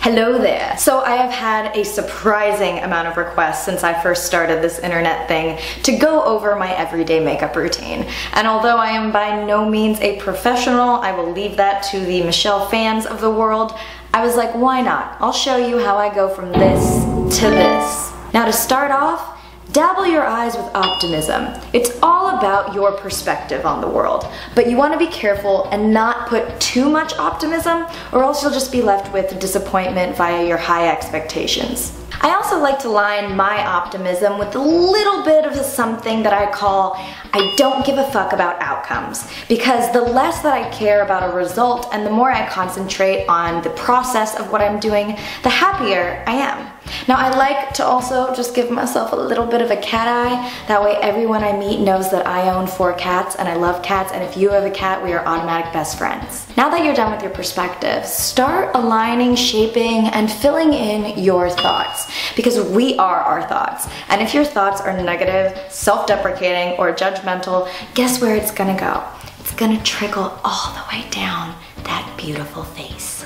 Hello there. So I have had a surprising amount of requests since I first started this internet thing to go over my everyday makeup routine. And although I am by no means a professional, I will leave that to the Michelle fans of the world. I was like, why not? I'll show you how I go from this to this. Now to start off, dabble your eyes with optimism. It's all about your perspective on the world, but you want to be careful and not put too much optimism, or else you'll just be left with disappointment via your high expectations. I also like to line my optimism with a little bit of something that I call I don't give a fuck about outcomes, because the less that I care about a result and the more I concentrate on the process of what I'm doing, the happier I am. Now I like to also just give myself a little bit of a cat eye, that way everyone I meet knows that I own 4 cats and I love cats, and if you have a cat, we are automatic best friends. Now that you're done with your perspective, start aligning, shaping, and filling in your thoughts, because we are our thoughts, and if your thoughts are negative, self-deprecating, or judgmental, guess where it's gonna go? It's gonna trickle all the way down that beautiful face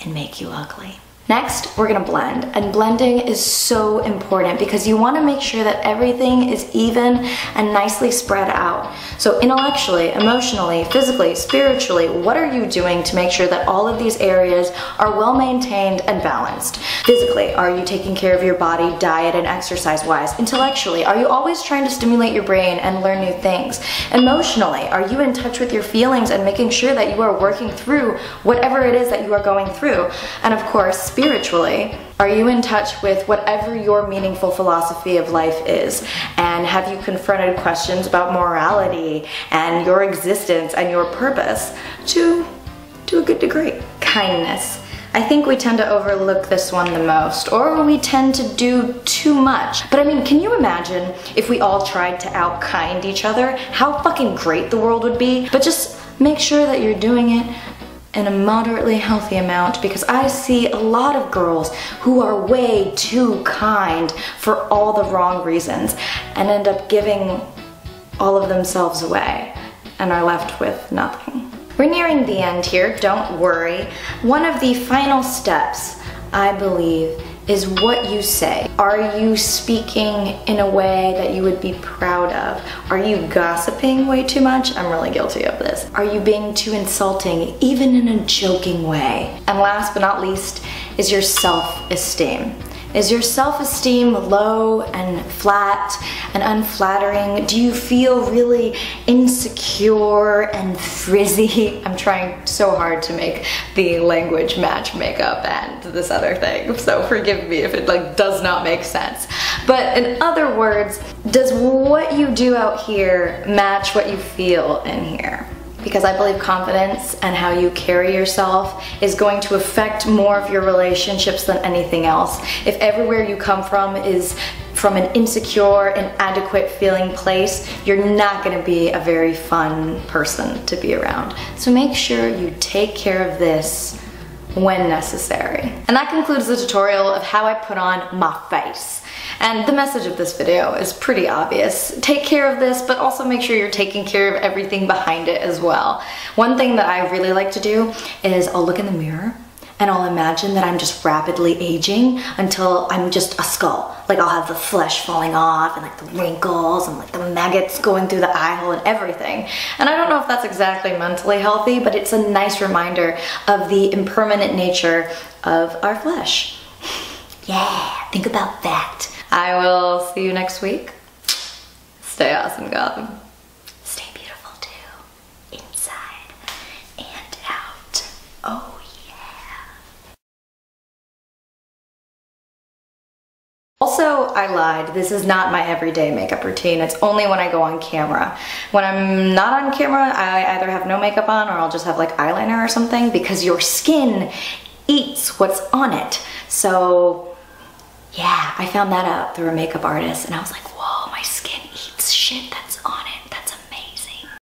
and make you ugly. Next, we're gonna blend, and blending is so important because you wanna make sure that everything is even and nicely spread out. So intellectually, emotionally, physically, spiritually, what are you doing to make sure that all of these areas are well maintained and balanced? Physically, are you taking care of your body, diet and exercise-wise? Intellectually, are you always trying to stimulate your brain and learn new things? Emotionally, are you in touch with your feelings and making sure that you are working through whatever it is that you are going through? And of course, spiritually, are you in touch with whatever your meaningful philosophy of life is? And have you confronted questions about morality and your existence and your purpose to a good degree? Kindness. I think we tend to overlook this one the most, or we tend to do too much. But I mean, can you imagine if we all tried to out-kind each other? How fucking great the world would be. But just make sure that you're doing it in a moderately healthy amount, because I see a lot of girls who are way too kind for all the wrong reasons and end up giving all of themselves away and are left with nothing. We're nearing the end here, don't worry. One of the final steps, I believe, is what you say. Are you speaking in a way that you would be proud of? Are you gossiping way too much? I'm really guilty of this. Are you being too insulting, even in a joking way? And last but not least is your self-esteem. Is your self-esteem low and flat and unflattering? Do you feel really insecure and frizzy? I'm trying so hard to make the language match makeup and this other thing, so forgive me if it does not make sense. But in other words, does what you do out here match what you feel in here? Because I believe confidence and how you carry yourself is going to affect more of your relationships than anything else. If everywhere you come from is from an insecure, inadequate feeling place, you're not gonna be a very fun person to be around. So make sure you take care of this when necessary. And that concludes the tutorial of how I put on my face. And the message of this video is pretty obvious. Take care of this, but also make sure you're taking care of everything behind it as well. One thing that I really like to do is I'll look in the mirror and I'll imagine that I'm just rapidly aging until I'm just a skull. Like I'll have the flesh falling off and like the wrinkles and like the maggots going through the eye hole and everything. And I don't know if that's exactly mentally healthy, but it's a nice reminder of the impermanent nature of our flesh. Yeah, think about that. I will see you next week. Stay awesome, Gotham. Stay beautiful too, inside and out. Oh yeah. Also, I lied. This is not my everyday makeup routine. It's only when I go on camera. When I'm not on camera, I either have no makeup on or I'll just have like eyeliner or something, because your skin eats what's on it. So yeah, I found that out through a makeup artist and I was like, whoa, my skin eats shit that's